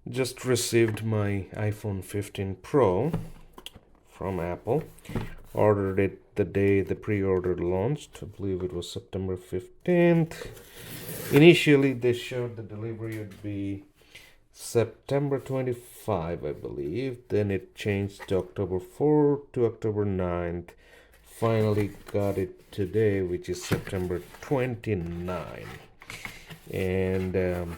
Just received my iPhone 15 Pro from Apple. Ordered it the day the pre-order launched. I believe it was September 15th. Initially, they showed the delivery would be September 25, I believe. Then it changed to October 4 to October 9th. Finally got it today, which is September 29. And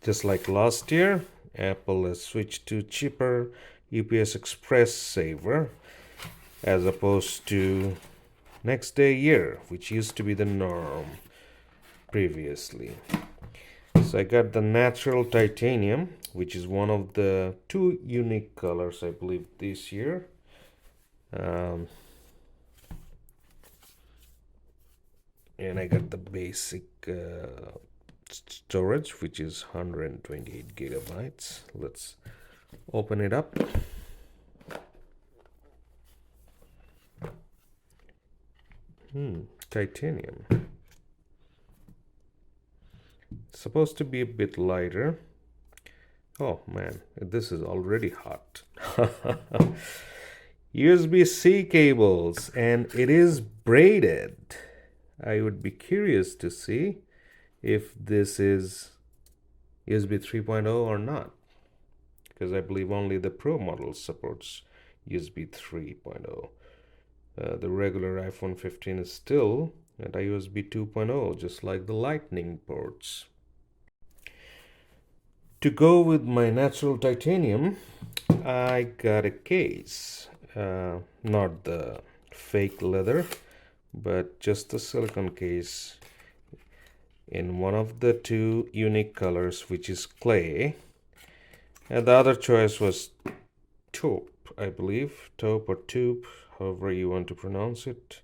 just like last year, Apple has switched to cheaper UPS Express Saver as opposed to next day year, which used to be the norm previously. So I got the Natural Titanium, which is one of the two unique colors, I believe, this year. And I got the basic storage, which is 128 gigabytes. Let's open it up. Titanium. It's supposed to be a bit lighter. Oh man, this is already hot. USB-C cables, and it is braided. I would be curious to see if this is USB 3.0 or not, because I believe only the Pro model supports USB 3.0. The regular iPhone 15 is still at USB 2.0, just like the Lightning ports. To go with my Natural Titanium, I got a case. Not the fake leather, but just the silicone case in one of the two unique colors, which is clay. And the other choice was taupe, I believe. Taupe or taupe, however you want to pronounce it.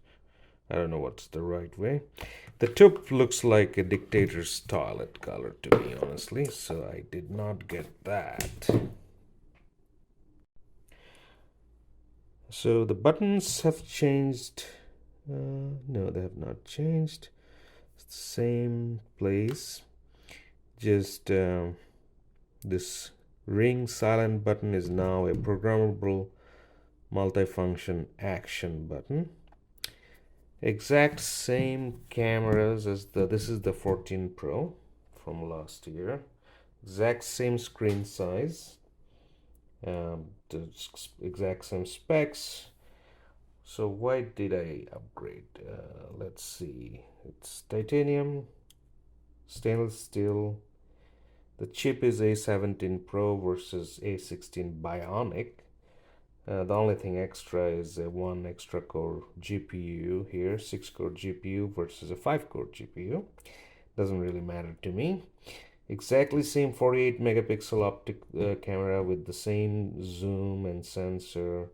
I don't know what's the right way. The taupe looks like a dictator's toilet color to me, honestly, so I did not get that. So the buttons have changed. No, they have not changed. It's the same place. Just this ring silent button is now a programmable multifunction action button. Exact same cameras as this is the 14 Pro from last year. Exact same screen size. The exact same specs. So why did I upgrade? Let's see. It's titanium, stainless steel. The chip is A17 Pro versus A16 Bionic. The only thing extra is a one extra core GPU here, 6-core GPU versus a 5-core GPU. Doesn't really matter to me. Exactly same 48 megapixel optic camera with the same zoom and sensor.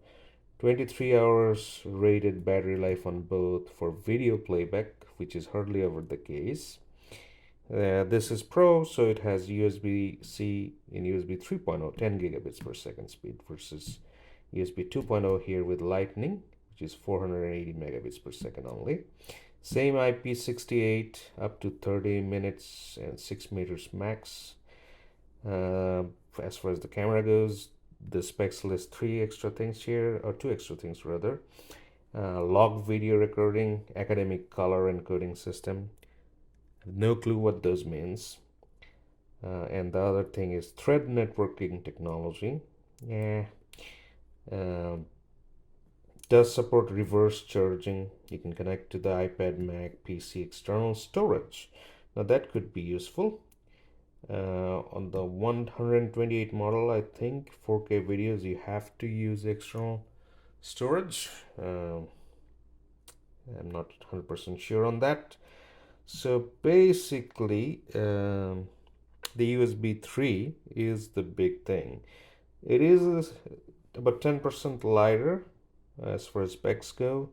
23 hours rated battery life on both for video playback, which is hardly ever the case. This is Pro, so it has USB-C in USB 3.0, 10 gigabits per second speed versus USB 2.0 here with Lightning, which is 480 megabits per second only. Same IP68 up to 30 minutes and 6 meters max. As far as the camera goes, the specs list three extra things here, or two extra things rather. Log video recording, academic color encoding system. No clue what those means. And the other thing is thread networking technology. Does support reverse charging. You can connect to the iPad, Mac, PC external storage. Now that could be useful. On the 128 model, I think 4K videos you have to use external storage. I'm not 100% sure on that. So basically, the USB 3 is the big thing. It is about 10% lighter as far as specs go,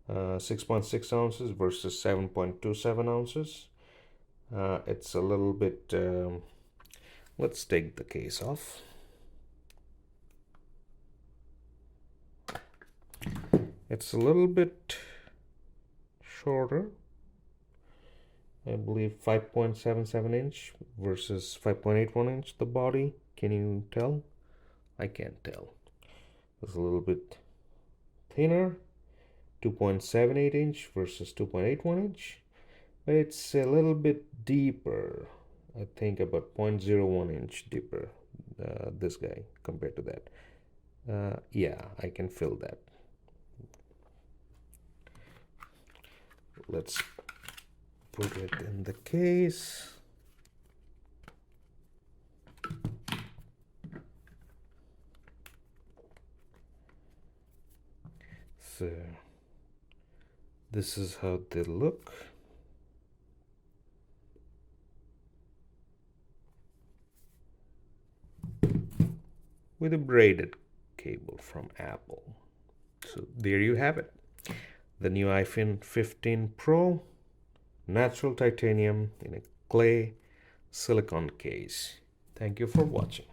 6.6 ounces versus 7.27 ounces. It's a little bit, let's take the case off. It's a little bit shorter, I believe 5.77 inch versus 5.81 inch the body. Can you tell? I can't tell. It's a little bit thinner, 2.78 inch versus 2.81 inch, but it's a little bit deeper. I think about 0.01 inch deeper, this guy compared to that. Yeah, I can feel that. Let's put it in the case. So this is how they look. With a braided cable from Apple. So there you have it. The new iPhone 15 Pro, natural titanium in a clay silicone case. Thank you for watching.